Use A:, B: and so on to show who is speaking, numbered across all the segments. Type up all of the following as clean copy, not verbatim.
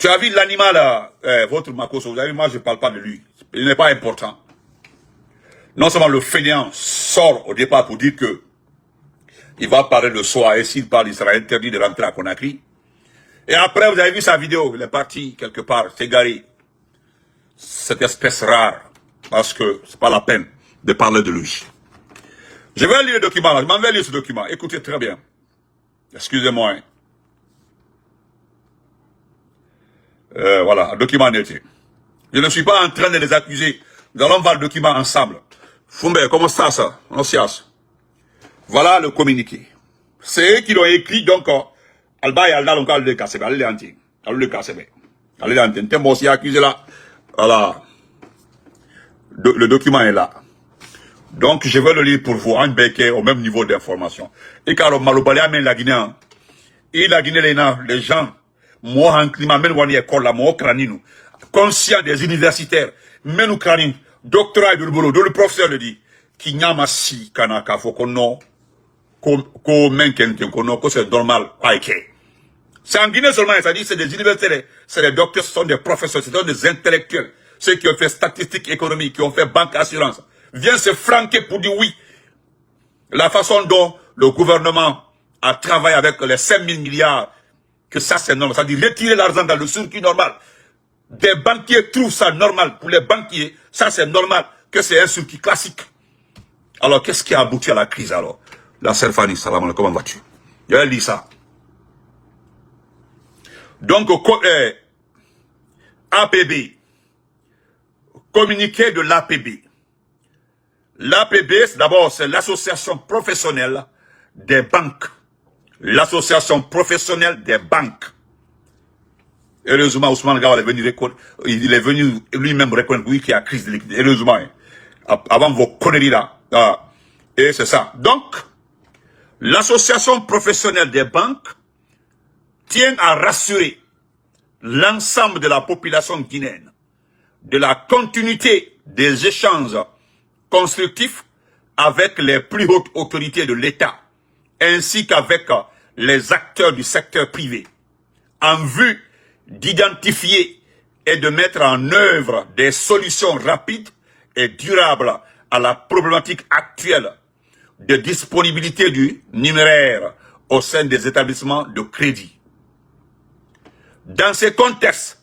A: Tu as vu l'animal, votre Makoso, vous avez vu, moi je ne parle pas de lui. Il n'est pas important. Non seulement le fainéant sort au départ pour dire que il va parler le soir, et s'il parle, il sera interdit de rentrer à Conakry. Et après, vous avez vu sa vidéo, il est parti quelque part, s'est garé. Cette espèce rare, parce que c'est pas la peine de parler de lui. Je vais lire le document, je m'en vais lire ce document, écoutez très bien. Excusez-moi. Voilà, document noté. Je ne suis pas en train de les accuser. Nous allons voir le document ensemble. Fumbe, comment ça, Nocias? Voilà le communiqué. C'est eux qui l'ont écrit, donc, Alba et Alda, donc, le Kassebe, allez l'anti. Allez le Kassebe. Allez l'anti. T'es aussi accusé là. Voilà. Le document est là. Donc, je vais le lire pour vous, en béquet, au même niveau d'information. Et car, Malobali amène la Guinée, et la Guinée, les gens, moi, en climat, même on y école là, moi, crânine, conscient des universitaires, même nous crânine, doctorat de boulot, le professeur le dit, qui n'y a pas si, kanaka, faut qu'on a, que c'est normal, c'est en Guinée seulement, ça dit, c'est des universitaires, c'est des docteurs, ce sont des professeurs, ce sont des intellectuels, ceux qui ont fait statistiques économiques, qui ont fait banque assurance, viennent se flanquer pour dire oui. La façon dont le gouvernement a travaillé avec les 5 000 milliards, que ça c'est normal, ça dit retirer l'argent dans le circuit normal. Des banquiers trouvent ça normal, pour les banquiers, ça c'est normal, que c'est un circuit classique. Alors qu'est-ce qui a abouti à la crise alors? La Serfani, salam alaikum, comment vas-tu? Je vais lire ça. Donc, APB, communiqué de l'APB. L'APB, d'abord, c'est l'association professionnelle des banques. L'association professionnelle des banques. Heureusement, Ousmane Gawal est venu il est venu lui-même reconnaître, oui, qu'il y a crise de liquidité. Heureusement, avant vos conneries là. Et c'est ça. Donc, l'association professionnelle des banques tient à rassurer l'ensemble de la population guinéenne de la continuité des échanges constructifs avec les plus hautes autorités de l'État, ainsi qu'avec les acteurs du secteur privé, en vue d'identifier et de mettre en œuvre des solutions rapides et durables à la problématique actuelle de disponibilité du numéraire au sein des établissements de crédit. Dans ce contexte,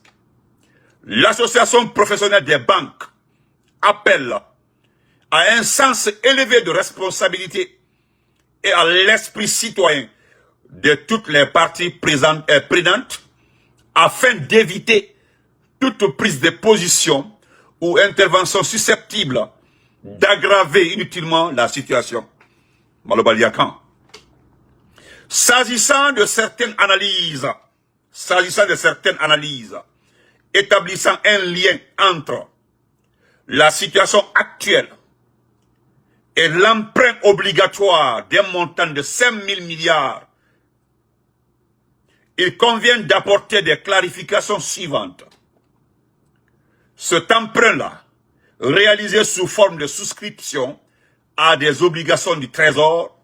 A: l'association professionnelle des banques appelle à un sens élevé de responsabilité et à l'esprit citoyen de toutes les parties prenantes afin d'éviter toute prise de position ou intervention susceptible d'aggraver inutilement la situation. Malobaliakan. S'agissant de certaines analyses établissant un lien entre la situation actuelle et l'emprunt obligatoire d'un montant de 5 000 milliards, il convient d'apporter des clarifications suivantes. Cet emprunt-là, réalisé sous forme de souscription à des obligations du Trésor,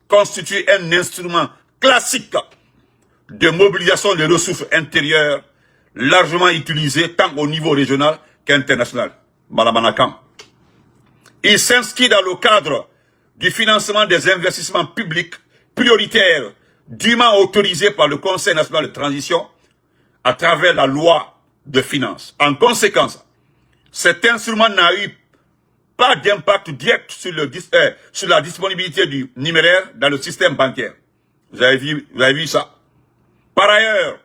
A: constitue un instrument classique de mobilisation des ressources intérieures, largement utilisé tant au niveau régional qu'international. Malamanakan. Il s'inscrit dans le cadre du financement des investissements publics prioritaires dûment autorisés par le Conseil national de transition à travers la loi de finances. En conséquence, cet instrument n'a eu pas d'impact direct sur la disponibilité du numéraire dans le système bancaire. Vous avez vu ça? Par ailleurs,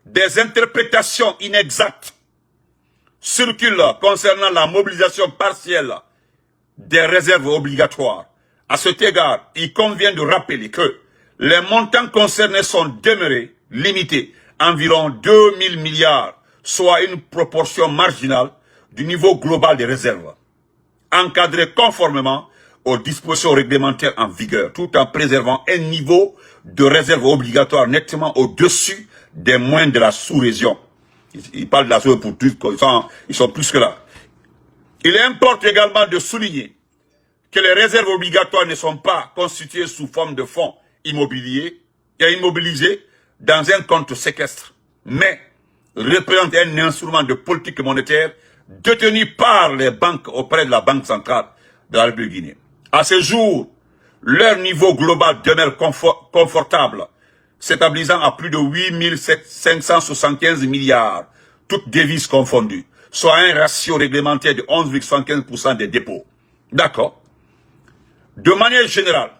A: des interprétations inexactes circulent concernant la mobilisation partielle des réserves obligatoires. À cet égard, il convient de rappeler que les montants concernés sont demeurés limités à environ 2 000 milliards, soit une proportion marginale du niveau global des réserves, encadré conformément aux dispositions réglementaires en vigueur, tout en préservant un niveau de réserve obligatoire nettement au-dessus des moyens de la sous-région. Ils parlent de la sous-région pour tout, ils sont plus que là. Il importe également de souligner que les réserves obligatoires ne sont pas constituées sous forme de fonds immobiliers et immobilisés dans un compte séquestre, mais représente un instrument de politique monétaire détenu par les banques auprès de la Banque centrale de la République guinéenne. À ce jour, leur niveau global demeure confortable, s'établissant à plus de 8 575 milliards, toutes devises confondues, soit un ratio réglementaire de 11,75% des dépôts. D'accord. De manière générale,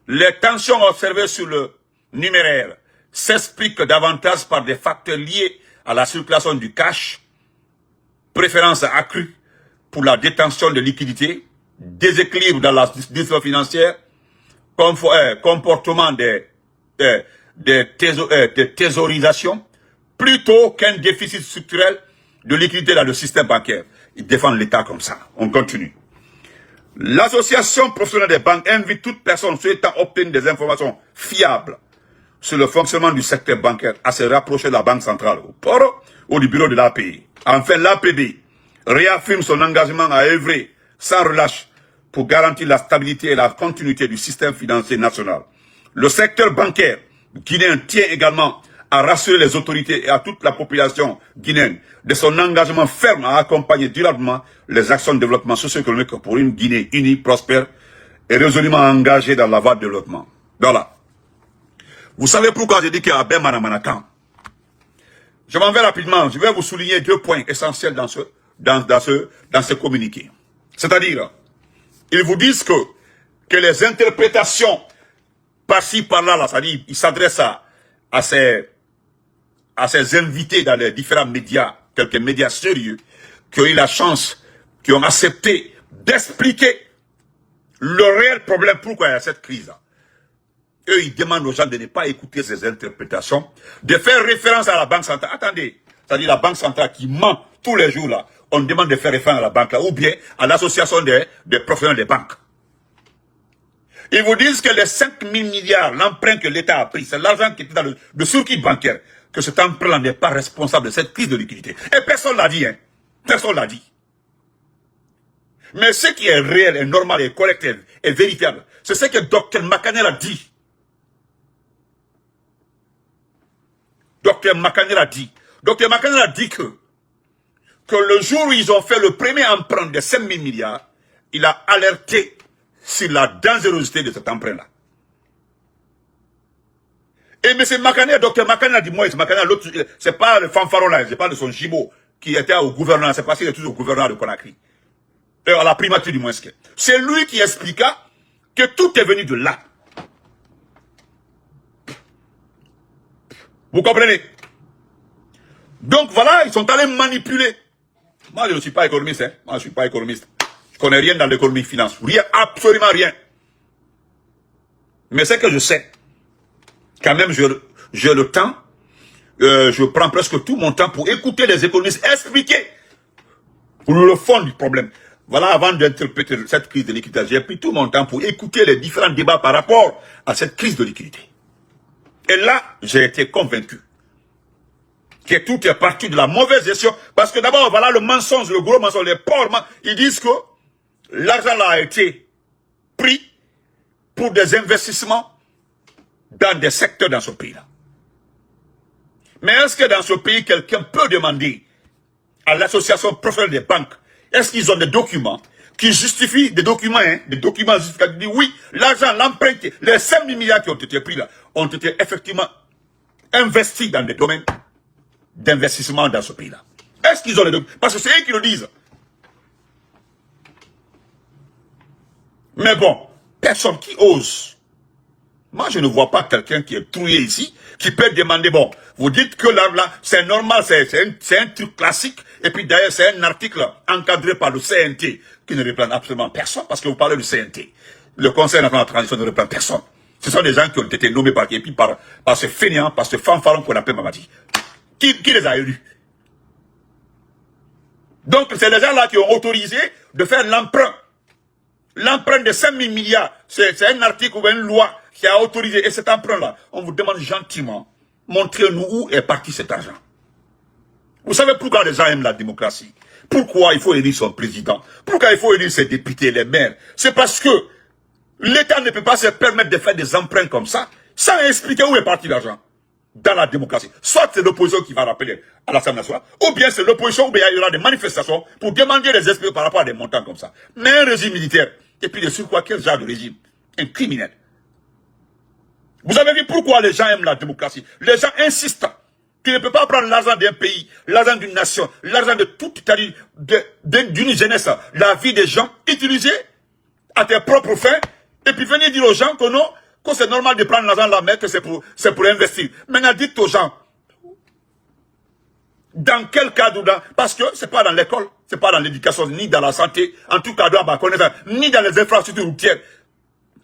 A: les tensions observées sur le numéraire s'expliquent davantage par des facteurs liés à la circulation du cash, préférence accrue pour la détention de liquidités, déséquilibre dans la distribution financière, comportement des thésaurisation, plutôt qu'un déficit structurel de liquidité dans le système bancaire. Ils défendent l'État comme ça. On continue. L'association professionnelle des banques invite toute personne souhaitant obtenir des informations fiables sur le fonctionnement du secteur bancaire à se rapprocher de la Banque centrale ou du bureau de l'API. Enfin, l'APB réaffirme son engagement à œuvrer sans relâche pour garantir la stabilité et la continuité du système financier national. Le secteur bancaire guinéen tient également à rassurer les autorités et à toute la population guinéenne de son engagement ferme à accompagner durablement les actions de développement socio-économique pour une Guinée unie, prospère et résolument engagée dans la voie de développement. Voilà. Vous savez pourquoi j'ai dit qu'il y a Ben Manamanakan? Je m'en vais rapidement. Je vais vous souligner 2 points essentiels dans ce communiqué. C'est-à-dire, ils vous disent que les interprétations par-ci, par-là, c'est-à-dire, ils s'adressent à ces invités dans les différents médias, quelques médias sérieux, qui ont eu la chance, qui ont accepté d'expliquer le réel problème, pourquoi il y a cette crise-là. Eux, ils demandent aux gens de ne pas écouter ces interprétations, de faire référence à la Banque centrale. Attendez, c'est-à-dire la Banque centrale qui ment tous les jours là, on demande de faire référence à la banque là, ou bien à l'association des professionnels des banques. Ils vous disent que les 5 000 milliards, l'emprunt que l'État a pris, c'est l'argent qui était dans le circuit bancaire, que cet emprunt n'est pas responsable de cette crise de liquidité. Et personne l'a dit, hein. Personne l'a dit. Mais ce qui est réel et normal et correct et vérifiable, c'est ce que Dr Makanel a dit. Dr Makanel a dit. Dr Makanel a dit que le jour où ils ont fait le premier emprunt de 5 000 milliards, il a alerté sur la dangerosité de cet emprunt-là. Et M. Makanel, Dr Makanel a dit, moi, Makanel, l'autre, c'est pas le fanfaron là, c'est pas de son gibo qui était au gouvernement, c'est parce qu'il est toujours au gouvernement de Conakry. À la primature du moins. C'est lui qui expliqua que tout est venu de là. Vous comprenez? Donc voilà, ils sont allés manipuler. Moi, je ne suis pas économiste, hein. Moi, je ne suis pas économiste. Je ne connais rien dans l'économie finance. Rien, absolument rien. Mais c'est que je sais. Quand même, j'ai le temps. Je prends presque tout mon temps pour écouter les économistes expliquer le fond du problème. Voilà, avant d'interpréter cette crise de liquidité, j'ai pris tout mon temps pour écouter les différents débats par rapport à cette crise de liquidité. Et là, j'ai été convaincu que tout est parti de la mauvaise gestion. Parce que d'abord, voilà le mensonge, le gros mensonge, les pauvres, ils disent que l'argent là a été pris pour des investissements dans des secteurs dans ce pays-là. Mais est-ce que dans ce pays, quelqu'un peut demander à l'association professionnelle des banques, est-ce qu'ils ont des documents qui justifient, des documents justificatifs, qui disent oui, l'argent, l'emprunt, les 5 000 milliards qui ont été pris là, ont été effectivement investis dans des domaines d'investissement dans ce pays-là. Est-ce qu'ils ont les documents? Parce que c'est eux qui le disent. Mais bon, personne qui ose. Moi, je ne vois pas quelqu'un qui est trouillé ici, qui peut demander, bon, vous dites que là, c'est normal, c'est un truc classique, et puis d'ailleurs, c'est un article encadré par le CNT, qui ne reprend absolument personne, parce que vous parlez du CNT. Le Conseil national de la transition ne reprend personne. Ce sont des gens qui ont été nommés par ce fainéant, par ce fanfaron qu'on appelle Mamadi. Qui les a élus? Donc, c'est les gens-là qui ont autorisé de faire l'emprunt. L'emprunt de 5 000 milliards, c'est un article ou une loi qui a autorisé. Et cet emprunt-là, on vous demande gentiment, montrez-nous où est parti cet argent. Vous savez pourquoi les gens aiment la démocratie? Pourquoi il faut élire son président? Pourquoi il faut élire ses députés, les maires? C'est parce que l'État ne peut pas se permettre de faire des emprunts comme ça, sans expliquer où est parti l'argent. dans la démocratie. Soit c'est l'opposition qui va rappeler à l'Assemblée nationale, ou bien c'est l'opposition, ou bien il y aura des manifestations pour demander des explications par rapport à des montants comme ça. Mais un régime militaire, et puis de surcroît, quel genre de régime? Un criminel. Vous avez vu pourquoi les gens aiment la démocratie? Les gens insistent. Tu ne peux pas prendre l'argent d'un pays, l'argent d'une nation, l'argent de toute, d'une jeunesse, la vie des gens, utiliser à tes propres fins, et puis venir dire aux gens que non, que c'est normal de prendre l'argent là, mais que c'est pour investir. Maintenant, dites aux gens, dans quel cadre, parce que c'est pas dans l'école, c'est pas dans l'éducation, ni dans la santé, en tout cas, ni dans les infrastructures routières.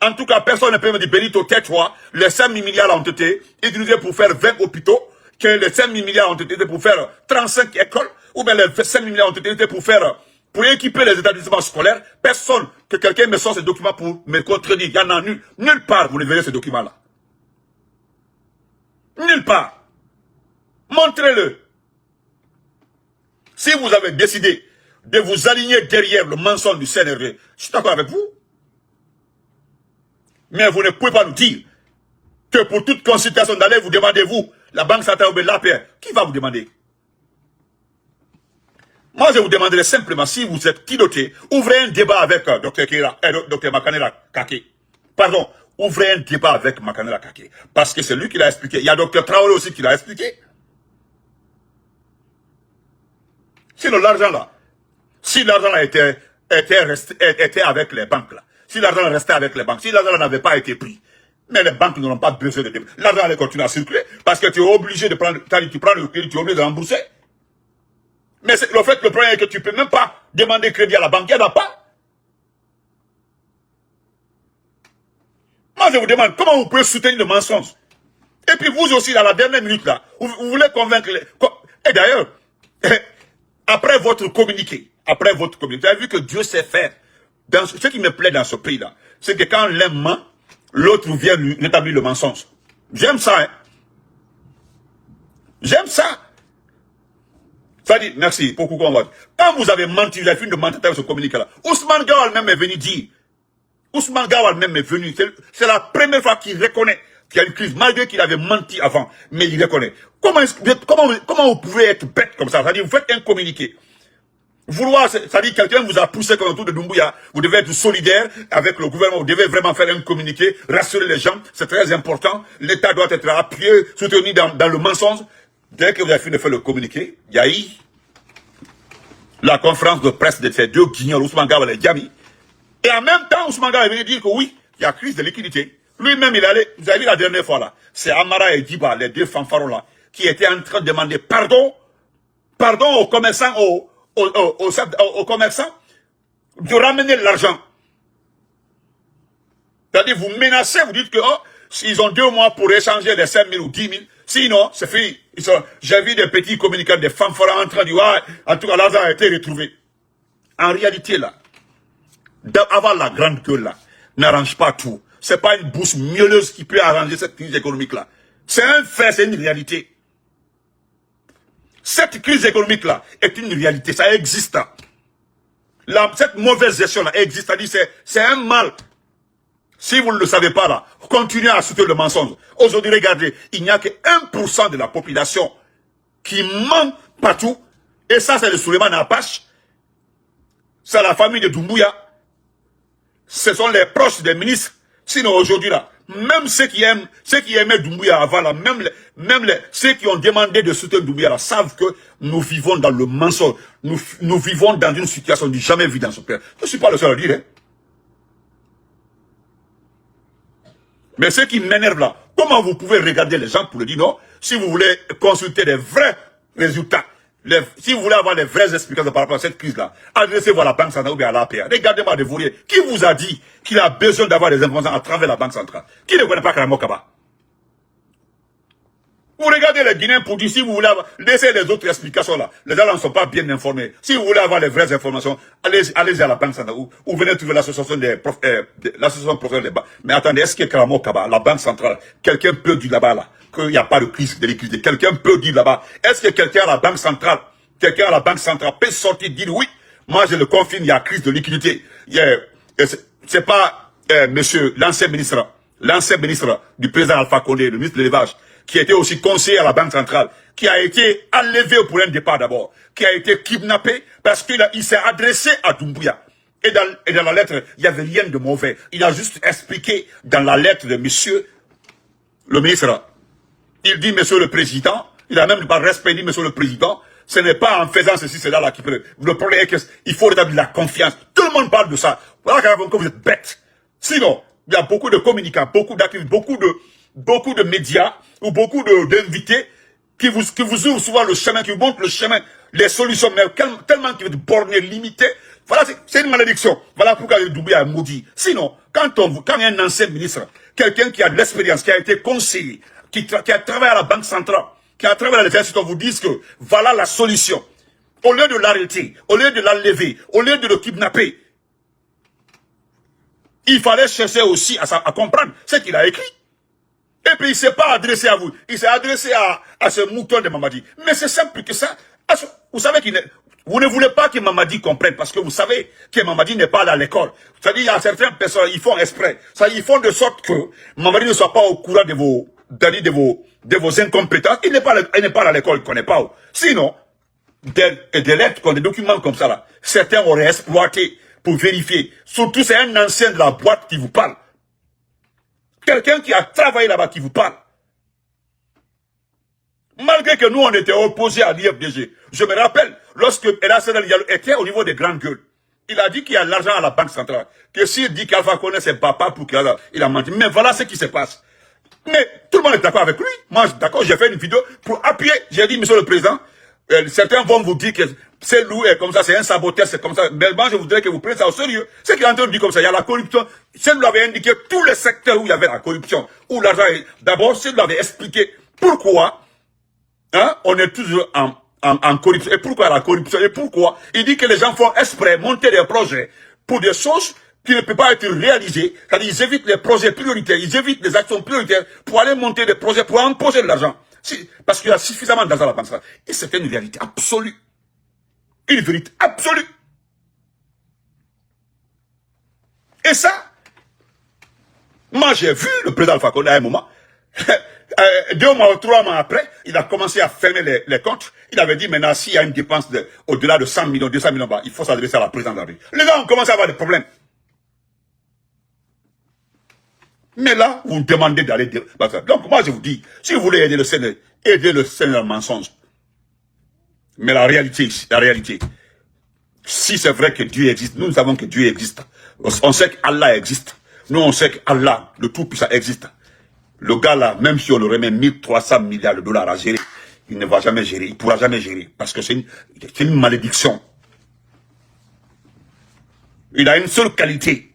A: En tout cas, personne ne peut me dire, Benito, tais-toi, les 5 000 milliards ont été utilisés pour faire 20 hôpitaux, que les 5 000 milliards ont été utilisés pour faire 35 écoles, ou bien les 5 000 milliards ont été utilisés pour équiper les établissements scolaires. Personne, que quelqu'un me sorte ces documents pour me contredire. Il y en a nulle part, vous ne verrez ces documents-là. Nulle part. Montrez-le. Si vous avez décidé de vous aligner derrière le mensonge du CNRD, je suis d'accord avec vous. Mais vous ne pouvez pas nous dire que pour toute consultation d'aller vous demander, vous, la Banque centrale ou l'APR, qui va vous demander? Moi, je vous demanderai simplement, si vous êtes piloté, ouvrez un débat avec Dr Makanela Kake. Pardon, ouvrez un débat avec Makanela Kake. Parce que c'est lui qui l'a expliqué. Il y a Dr Traoré aussi qui l'a expliqué. Sinon, l'argent là, si l'argent là était avec les banques là, si l'argent restait avec les banques, si l'argent n'avait pas été pris, mais les banques n'auront pas besoin de débit. L'argent allait continuer à circuler parce que tu es obligé de prendre, tu prends le crédit, tu es obligé de rembourser. Mais le fait, le problème est que tu ne peux même pas demander crédit à la banque, il n'y en a pas. Moi, je vous demande, comment vous pouvez soutenir le mensonge? Et puis vous aussi, dans la dernière minute là, vous voulez convaincre les... Et d'ailleurs, après votre communiqué, vous avez vu que Dieu sait faire. Ce qui me plaît dans ce pays-là, c'est que quand l'un ment, l'autre vient lui rétablir le mensonge. J'aime ça, hein. J'aime ça. Ça dit, merci, pour coucou, quand vous avez menti, vous avez fini de mentir avec ce communiqué-là. Ousmane Gawal même est venu dire. Ousmane Gawal même est venu. C'est la première fois qu'il reconnaît qu'il y a une crise, malgré qu'il avait menti avant. Mais il reconnaît. Comment vous pouvez être bête comme ça? C'est-à-dire, vous faites un communiqué. Vouloir, c'est-à-dire quelqu'un vous a poussé comme autour de Doumbouya, vous devez être solidaire avec le gouvernement, vous devez vraiment faire un communiqué, rassurer les gens, c'est très important, l'État doit être appuyé, soutenu dans le mensonge. Dès que vous avez fini de faire le communiqué, il y a eu la conférence de presse de ces deux guignols, Ousmane Gawal et Diami. Et en même temps, Ousmane Gawal est venu dire que oui, il y a crise de liquidité. Lui-même, il allait, vous avez vu la dernière fois là, c'est Amara et Diba, les deux fanfarons là, qui étaient en train de demander pardon aux commerçants, aux commerçants de ramener l'argent. C'est-à-dire, vous menacez, vous dites que ils ont 2 mois pour échanger les 5 000 ou 10 000. Sinon, c'est fini. J'ai vu des petits communicants, des fanfarons en train de dire, en tout cas, l'argent a été retrouvé. En réalité, là, avoir la grande gueule, là, n'arrange pas tout. C'est pas une bourse mielleuse qui peut arranger cette crise économique-là. C'est un fait, c'est une réalité. Cette crise économique-là est une réalité, ça existe. Cette mauvaise gestion-là existe, c'est-à-dire c'est un mal. Si vous ne le savez pas là, continuez à soutenir le mensonge. Aujourd'hui, regardez, il n'y a que 1% de la population qui ment partout. Et ça, c'est le Souleymane Apache. C'est la famille de Doumbouya. Ce sont les proches des ministres. Sinon, aujourd'hui là, même ceux qui aimaient Doumbouya avant là, ceux qui ont demandé de soutenir Doumbouya là, savent que nous vivons dans le mensonge. Nous vivons dans une situation du jamais vue dans ce pays. Je ne suis pas le seul à le dire, hein. Mais ce qui m'énerve là, comment vous pouvez regarder les gens pour le dire non? Si vous voulez consulter des vrais résultats, si vous voulez avoir les vraies explications par rapport à cette crise-là, adressez-vous à la Banque centrale ou bien à l'APR. Regardez-moi de vous dire, qui vous a dit qu'il a besoin d'avoir des informations à travers la Banque centrale? Qui ne connaît pas Karamo Kaba? Vous regardez les Guinéens pour dire, si vous voulez avoir, laissez les autres explications là. Les gens ne sont pas bien informés. Si vous voulez avoir les vraies informations, allez à la Banque centrale ou venez trouver l'association l'association professionnelle des banques. Mais attendez, est-ce que Karamo Kaba, la Banque centrale, quelqu'un peut dire là-bas là, qu'il n'y a pas de crise de liquidité? Quelqu'un peut dire là-bas, est-ce que quelqu'un à la Banque centrale, peut sortir dire oui, moi je le confirme, il y a crise de liquidité. C'est pas monsieur, l'ancien ministre du président Alpha Condé, le ministre de l'élevage, qui était aussi conseiller à la Banque centrale, qui a été enlevé pour un départ d'abord, qui a été kidnappé parce qu'il s'est adressé à Doumbouya. Et dans la lettre, il n'y avait rien de mauvais. Il a juste expliqué dans la lettre de monsieur le ministre. Il dit, monsieur le président, il a même par respect dit, monsieur le président, ce n'est pas en faisant ceci, cela là qui peut. Le problème est qu'il faut rétablir la confiance. Tout le monde parle de ça. Voilà quand vous êtes bête. Sinon, il y a beaucoup de communicants, beaucoup d'activistes, beaucoup de médias ou beaucoup d'invités qui vous ouvrent souvent le chemin, qui vous montrent le chemin, les solutions, mais tellement qu'ils veulent borner, limiter. Voilà, c'est une malédiction. Voilà pourquoi le Doumbouya est maudit. Sinon, quand il y a un ancien ministre, quelqu'un qui a de l'expérience, qui a été conseiller, qui a travaillé à la Banque centrale, qui a travaillé à les institutions, vous disent que voilà la solution. Au lieu de l'arrêter, au lieu de l'enlever, au lieu de le kidnapper, il fallait chercher aussi à comprendre ce qu'il a écrit. Et puis il ne s'est pas adressé à vous, il s'est adressé à ce mouton de Mamadi. Mais c'est simple que ça. Vous savez vous ne voulez pas que Mamadi comprenne parce que vous savez que Mamadi n'est pas à l'école. C'est-à-dire, il y a certaines personnes, ils font exprès. Ils font de sorte que Mamadi ne soit pas au courant de vos incompétences. Il n'est pas à l'école, il ne connaît pas. Sinon, des lettres, des documents comme ça, là, certains auraient exploité pour vérifier. Surtout, c'est un ancien de la boîte qui vous parle. Quelqu'un qui a travaillé là-bas qui vous parle. Malgré que nous, on était opposés à l'IFDG. Je me rappelle, lorsque Ella Senel était au niveau des grandes gueules, il a dit qu'il y a de l'argent à la Banque centrale. Que s'il dit qu'Alpha connaît ses papas pour qu'il a menti. Mais voilà ce qui se passe. Mais tout le monde est d'accord avec lui. Moi, d'accord, j'ai fait une vidéo pour appuyer. J'ai dit, monsieur le président, certains vont vous dire que c'est loup est comme ça, c'est un saboteur, c'est comme ça. Mais moi, je voudrais que vous preniez ça au sérieux. C'est qu'il est en train de dire comme ça, il y a la corruption. C'est lui avait indiqué tous les secteurs où il y avait la corruption, où l'argent est. D'abord, c'est lui avait expliqué pourquoi, on est toujours en corruption. Et pourquoi la corruption? Et pourquoi? Il dit que les gens font exprès monter des projets pour des choses qui ne peuvent pas être réalisées. C'est-à-dire, ils évitent les projets prioritaires, ils évitent les actions prioritaires pour aller monter des projets, pour empocher de l'argent. Parce qu'il y a suffisamment d'argent à la Banque. Et c'est une vérité absolue. Une vérité absolue. Et ça, moi j'ai vu le président Alpha Condé à un moment, 2 mois ou 3 mois après, il a commencé à fermer les comptes. Il avait dit maintenant, s'il y a une dépense au-delà de 100 millions, 200 millions, il faut s'adresser à la présidente de la République. Les gens ont commencé à avoir des problèmes. Mais là, vous me demandez d'aller dire. Donc moi je vous dis, si vous voulez aider le Sénégal, aidez le Sénégal mensonge. Mais la réalité, si c'est vrai que Dieu existe, nous savons que Dieu existe. On sait qu'Allah existe. Nous, on sait qu'Allah, le Tout-Puissant, existe. Le gars là, même si on le remet 1300 milliards de dollars à gérer, il ne va jamais gérer, il ne pourra jamais gérer. Parce que c'est une malédiction. Il a une seule qualité.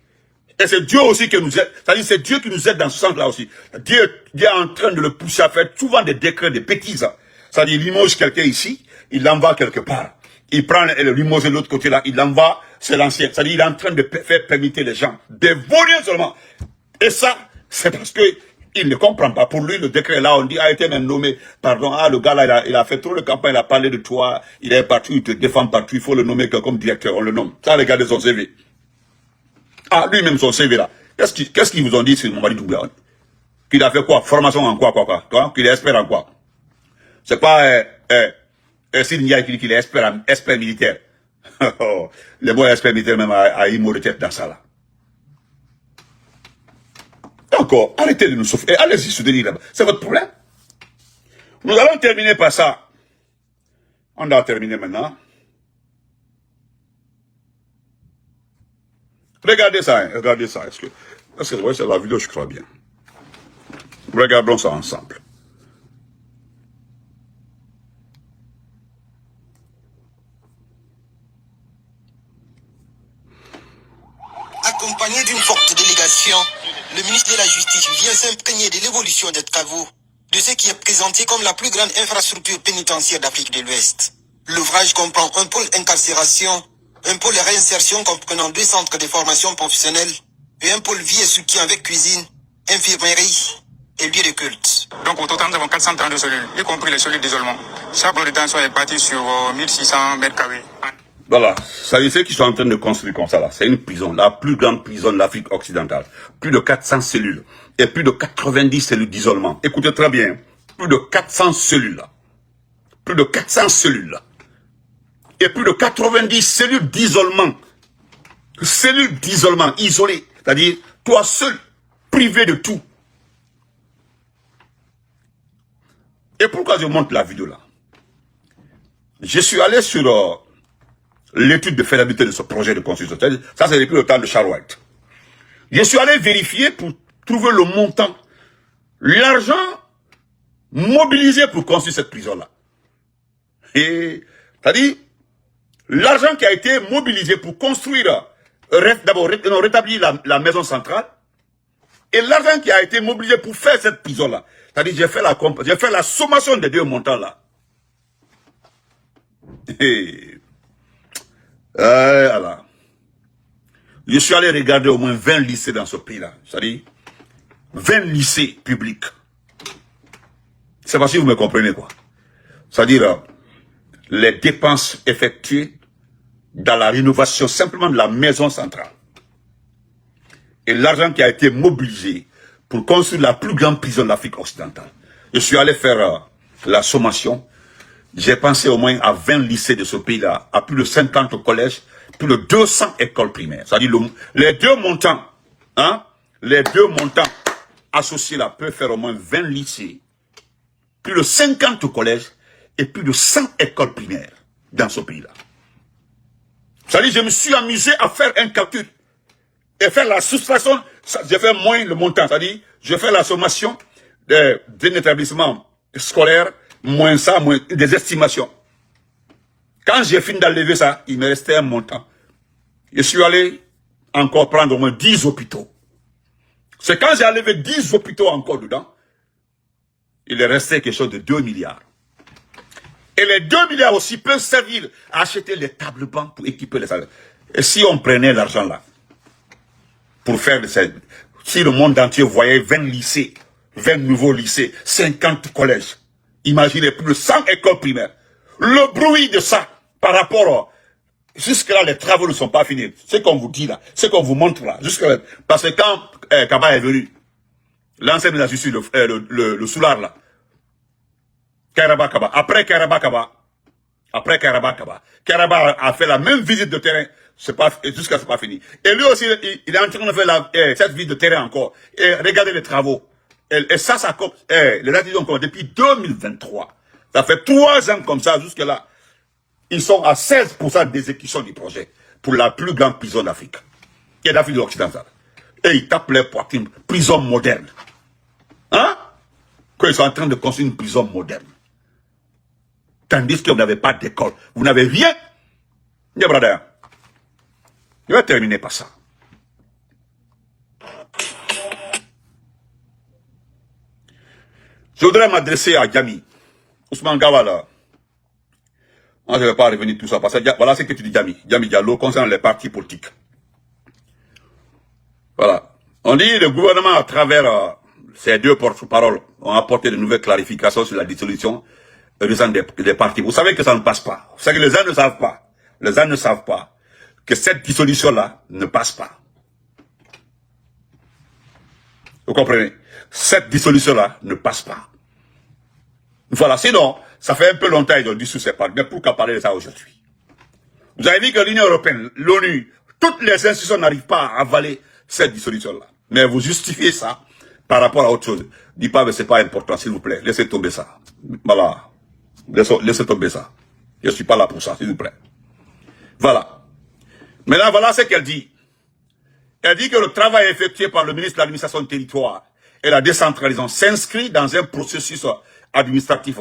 A: Et c'est Dieu aussi qui nous aide. C'est-à-dire c'est Dieu qui nous aide dans ce sens-là aussi. Dieu est en train de le pousser à faire souvent des décrets, des bêtises. C'est-à-dire il limoge quelqu'un ici, il l'envoie quelque part. Il prend le limoge de l'autre côté là, il l'envoie, c'est l'ancien. C'est-à-dire il est en train de faire permettre les gens de voler seulement. Et ça, c'est parce que il ne comprend pas. Pour lui, le décret là, on dit, a été même nommé, pardon, le gars là, il a fait trop de campagne, il a parlé de toi, il est partout, il te défend partout, il faut le nommer comme directeur, on le nomme. Ça, regardez son CV. Lui-même son CV là. Qu'est-ce qu'ils vous ont dit sur Mamadi Doumbouya? Qu'il a fait quoi? Formation en quoi? Qu'il est expert en quoi? C'est pas Sidi Ndiaye qui dit qu'il est expert militaire. Les mots expert militaire même a eu mot de tête dans ça là. Encore, arrêtez de nous souffrir. Allez-y soutenir là-bas. C'est votre problème. Nous allons terminer par ça. On doit terminer maintenant. Regardez ça, hein, regardez ça. Est-ce que ouais, c'est la vidéo, je crois bien. Regardons ça ensemble.
B: Accompagné d'une forte délégation, le ministre de la Justice vient s'imprégner de l'évolution des travaux de ce qui est présenté comme la plus grande infrastructure pénitentiaire d'Afrique de l'Ouest. L'ouvrage comprend un pôle incarcération, un pôle réinsertion comprenant 2 centres de formation professionnelle et un pôle vie et soutien avec cuisine, infirmerie et lieu de culte.
C: Donc au total, nous avons 432 cellules, y compris les cellules d'isolement. Chaque bloc de détention est bâti sur 1600 mètres carrés.
A: Voilà, ça y est, ceux qui sont en train de construire comme ça là, c'est une prison, la plus grande prison de l'Afrique occidentale. Plus de 400 cellules et plus de 90 cellules d'isolement. Écoutez très bien, plus de 400 cellules. Plus de 400 cellules. Et plus de 90 cellules d'isolement. Cellules d'isolement, isolées. C'est-à-dire, toi seul, privé de tout. Et pourquoi je montre la vidéo là? Je suis allé sur l'étude de faisabilité de ce projet de construction. Ça, c'est depuis le temps de Charles White. Je suis allé vérifier pour trouver le montant, l'argent mobilisé pour construire cette prison-là. Et, c'est-à-dire, l'argent qui a été mobilisé pour construire, d'abord rétablir la maison centrale, et l'argent qui a été mobilisé pour faire cette prison-là. C'est-à-dire, j'ai fait la sommation des deux montants-là. Et, voilà. Je suis allé regarder au moins 20 lycées dans ce pays-là. C'est-à-dire, 20 lycées publics. C'est pas si vous me comprenez, quoi. C'est-à-dire, les dépenses effectuées dans la rénovation simplement de la maison centrale. Et l'argent qui a été mobilisé pour construire la plus grande prison d'Afrique occidentale. Je suis allé faire la sommation. J'ai pensé au moins à 20 lycées de ce pays-là, à plus de 50 collèges, plus de 200 écoles primaires. C'est-à-dire les deux montants, associés là peuvent faire au moins 20 lycées, plus de 50 collèges et plus de 100 écoles primaires dans ce pays-là. C'est-à-dire, je me suis amusé à faire un calcul et faire la soustraction. J'ai fait moins le montant, c'est-à-dire, je fais la sommation d'un établissement scolaire, moins ça, moins des estimations. Quand j'ai fini d'enlever ça, il me restait un montant. Je suis allé encore prendre au moins 10 hôpitaux. C'est quand j'ai enlevé 10 hôpitaux encore dedans, il est resté quelque chose de 2 milliards. Et les 2 milliards aussi peuvent servir à acheter les tables bancs pour équiper les salles. Et si on prenait l'argent là, pour faire si le monde entier voyait 20 lycées, 20 nouveaux lycées, 50 collèges, imaginez plus de 100 écoles primaires. Le bruit de ça, par rapport jusque-là, les travaux ne sont pas finis. Ce qu'on vous dit là, ce qu'on vous montre là, jusque-là. Parce que quand Kaba est venu, l'ancien de la justice, le soulard là, Kairaba Kaba, après Kairaba Kaba a fait la même visite de terrain, jusqu'à c'est pas fini. Et lui aussi, il est en train de faire cette visite de terrain encore. Et regardez les travaux. Et ça, les dates ont commencé depuis 2023. Ça fait 3 ans comme ça, jusque-là. Ils sont à 16% d'exécution du projet pour la plus grande prison d'Afrique. Et d'Afrique occidentale. Et ils tapent les poids, une prison moderne. Hein? Qu'ils sont en train de construire une prison moderne. Tandis que vous n'avez pas d'école. Vous n'avez rien. Mes brother, je vais terminer par ça. Je voudrais m'adresser à Djami. Ousmane Gawala. Moi, je ne vais pas revenir tout ça. Parce que voilà ce que tu dis, Djami. Djami Diallo concernant les partis politiques. Voilà. On dit le gouvernement, à travers ces deux porte-paroles, ont apporté de nouvelles clarifications sur la dissolution des partis. Vous savez que ça ne passe pas. Vous savez que les gens ne savent pas. Les gens ne savent pas que cette dissolution-là ne passe pas. Vous comprenez? Cette dissolution-là ne passe pas. Voilà, sinon, ça fait un peu longtemps qu'ils ont dissous ces partis. Mais pourquoi parler de ça aujourd'hui? Vous avez vu que l'Union européenne, l'ONU, toutes les institutions n'arrivent pas à avaler cette dissolution-là. Mais vous justifiez ça par rapport à autre chose. Dites pas, mais c'est pas important, s'il vous plaît. Laissez tomber ça. Voilà. Laissez tomber ça. Je ne suis pas là pour ça, s'il vous plaît. Voilà. Maintenant, voilà ce qu'elle dit. Elle dit que le travail effectué par le ministre de l'administration du territoire et la décentralisation s'inscrit dans un processus administratif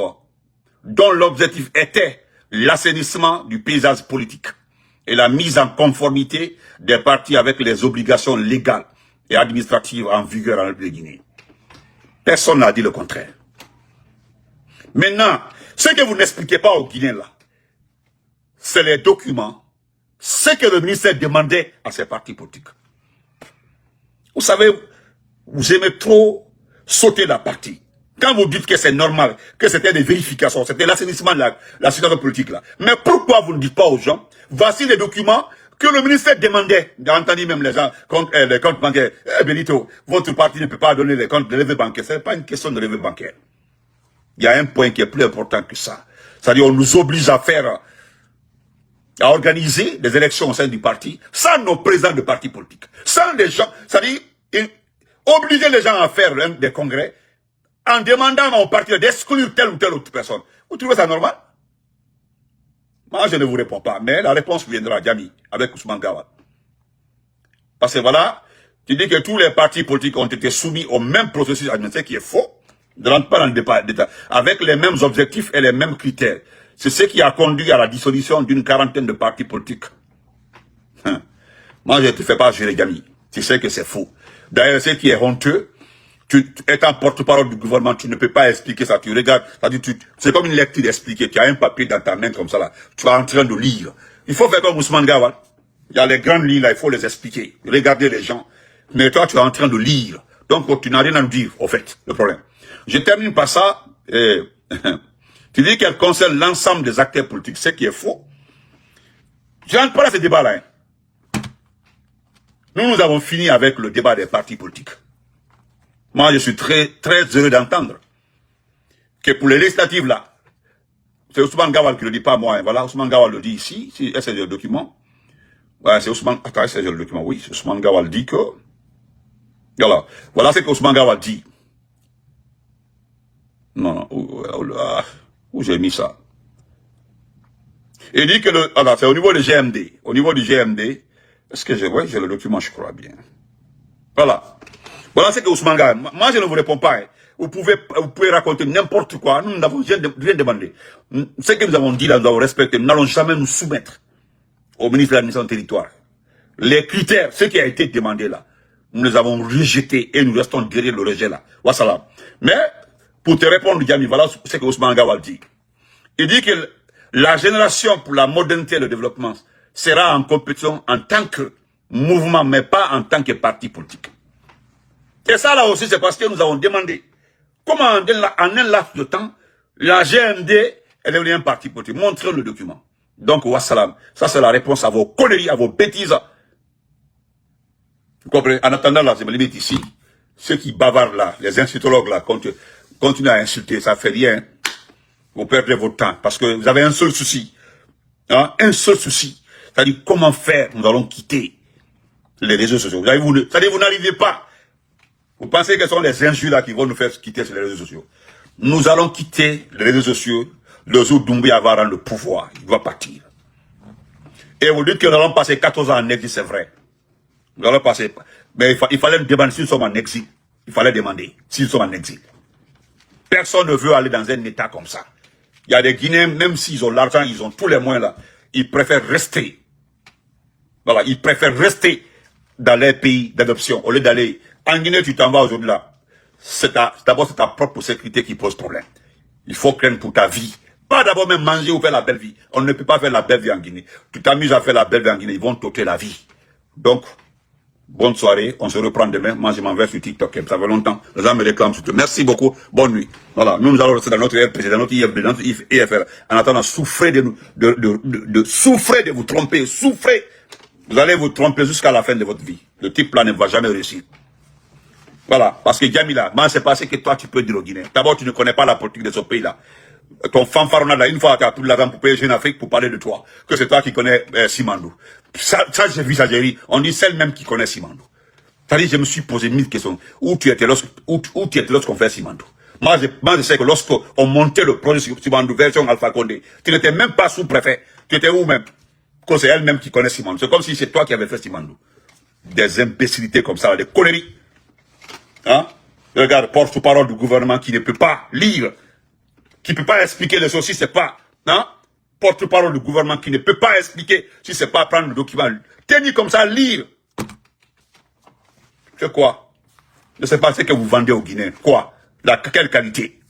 A: dont l'objectif était l'assainissement du paysage politique et la mise en conformité des partis avec les obligations légales et administratives en vigueur en République de Guinée. Personne n'a dit le contraire. Maintenant, ce que vous n'expliquez pas aux Guinéens là, c'est les documents, ce que le ministère demandait à ces partis politiques. Vous savez, vous aimez trop sauter la partie. Quand vous dites que c'est normal, que c'était des vérifications, c'était l'assainissement de la situation politique là. Mais pourquoi vous ne dites pas aux gens, voici les documents que le ministère demandait, entendu même les gens, les comptes bancaires. Benito, votre parti ne peut pas donner les comptes de levée bancaire. Ce n'est pas une question de levée bancaire. Il y a un point qui est plus important que ça. C'est-à-dire, on nous oblige à organiser des élections au sein du parti, sans nos présidents de partis politiques, sans les gens, c'est-à-dire, obliger les gens à faire des congrès, en demandant au parti d'exclure telle ou telle autre personne. Vous trouvez ça normal? Moi, je ne vous réponds pas, mais la réponse viendra, Diamy, avec Ousmane Gawal. Parce que voilà, tu dis que tous les partis politiques ont été soumis au même processus administratif qui est faux. Ne rentre pas dans le débat, avec les mêmes objectifs et les mêmes critères. C'est ce qui a conduit à la dissolution d'une quarantaine de partis politiques. Moi, je ne te fais pas jurer, Diamy. Tu sais que c'est faux. D'ailleurs, ce qui est honteux, tu étant porte-parole du gouvernement, tu ne peux pas expliquer ça. Tu regardes, c'est comme une lecture expliquée. Tu as un papier dans ta main comme ça là. Tu es en train de lire. Il faut faire comme Ousmane Gawal. Il y a les grandes lignes là, il faut les expliquer. Regardez les gens. Mais toi, tu es en train de lire. Donc, tu n'as rien à nous dire, au fait, le problème. Je termine par ça. Tu dis qu'elle concerne l'ensemble des acteurs politiques, ce qui est faux. Je n'entre pas dans ce débat-là. Nous avons fini avec le débat des partis politiques. Moi, je suis très heureux d'entendre que pour les législatives, là, c'est Ousmane Gawal qui ne le dit pas, moi. Voilà, Ousmane Gawal le dit ici, c'est le document. Ouais, c'est Ousmane, attends, c'est le document, oui, Ousmane Gawal dit que, voilà ce que Ousmane Gawal dit. Non, où j'ai mis ça? Il dit que c'est au niveau du GMD. Au niveau du GMD, est-ce que j'ai le document, je crois bien. Voilà. Voilà ce que Ousmane Gawal. Moi, je ne vous réponds pas. Hein. Vous pouvez raconter n'importe quoi. Nous n'avons rien demandé. Ce que nous avons dit là, nous avons respecté. Nous n'allons jamais nous soumettre au ministre de l'administration territoire. Les critères, ce qui a été demandé là, nous les avons rejetés et nous restons derrière le rejet là. Wassalam. Mais, pour te répondre, Diamy, voilà ce que Ousmane Gawal dit. Il dit que la génération pour la modernité et le développement sera en compétition en tant que mouvement, mais pas en tant que parti politique. Et ça là aussi, c'est parce que nous avons demandé comment en un laps de temps, la GMD est devenue un parti politique. Montrez le document. Donc, wassalam. Ça, c'est la réponse à vos conneries, à vos bêtises. Vous comprenez? En attendant, là, je me limite ici. Ceux qui bavardent là, les institutologues là, continuez à insulter, ça fait rien. Vous perdez votre temps. Parce que vous avez un seul souci. Hein? Un seul souci. C'est-à-dire, comment faire? Nous allons quitter les réseaux sociaux. C'est-à-dire, vous n'arrivez pas. Vous pensez que ce sont les injures là qui vont nous faire quitter sur les réseaux sociaux. Nous allons quitter les réseaux sociaux le jour où Doumbouya va rendre le pouvoir. Il va partir. Et vous dites que nous allons passer 14 ans en exil, c'est vrai. Nous allons passer. Mais il fallait demander s'ils sont en exil. Il fallait demander s'ils sont en exil. Personne ne veut aller dans un état comme ça. Il y a des Guinéens, même s'ils ont l'argent, ils ont tous les moyens là. Ils préfèrent rester. Voilà, ils préfèrent rester dans les pays d'adoption. Au lieu d'aller en Guinée, tu t'en vas aujourd'hui là. D'abord, c'est ta propre sécurité qui pose problème. Il faut craindre pour ta vie. Pas d'abord même manger ou faire la belle vie. On ne peut pas faire la belle vie en Guinée. Tu t'amuses à faire la belle vie en Guinée, ils vont t'ôter la vie. Donc, bonne soirée, on se reprend demain. Moi, je m'en vais sur TikTok, ça fait longtemps. Les gens me réclament sur tout. Merci beaucoup, bonne nuit. Voilà, nous allons rester dans notre RPC, dans notre IFB, dans notre IFR. En attendant, souffrez souffrez de vous tromper, souffrez. Vous allez vous tromper jusqu'à la fin de votre vie. Le type là ne va jamais réussir. Voilà, parce que Diamy là, moi c'est passé que toi tu peux dire au Guinéen. D'abord, tu ne connais pas la politique de ce pays là. Ton fanfaronnade là, une fois tu as pris l'argent pour payer Jeune Afrique pour parler de toi, que c'est toi qui connais Simandou. Ça j'ai vu ça, j'ai dit, on dit celle même qui connaît Simandou. C'est-à-dire, je me suis posé 1000 questions. Où tu étais lorsqu'on fait Simandou? Moi je sais que lorsqu'on montait le projet Simandou version Alpha Condé, tu n'étais même pas sous-préfet. Tu étais où même? Que c'est elle-même qui connaît Simandou. C'est comme si c'est toi qui avais fait Simandou. Des imbécilités comme ça, des conneries. Hein? Regarde, porte-parole du gouvernement qui ne peut pas lire, qui ne peut pas expliquer les choses si c'est pas, hein? Porte-parole du gouvernement qui ne peut pas expliquer si c'est pas prendre le document, tenir comme ça, lire. C'est quoi? Je ne sais pas ce que vous vendez aux Guinéens. Quoi? Quelle qualité?